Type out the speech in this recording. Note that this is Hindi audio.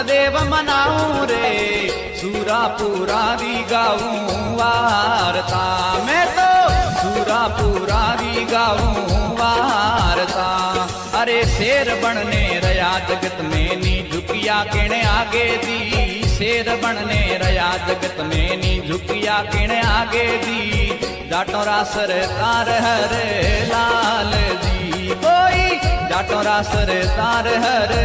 देव मनाऊं रे, सूरापुरा दी गाऊं वारता। मैं तो सूरापुरा दी गाऊं वारता। अरे शेर बनने रया जगत में नी झुकिया किणे आगे दी, शेर बनने रया जगत में नी झुकिया किणे आगे दी। जाटों रा सरदार हरे लाल जी, कोई जाटों रा सरदार हरे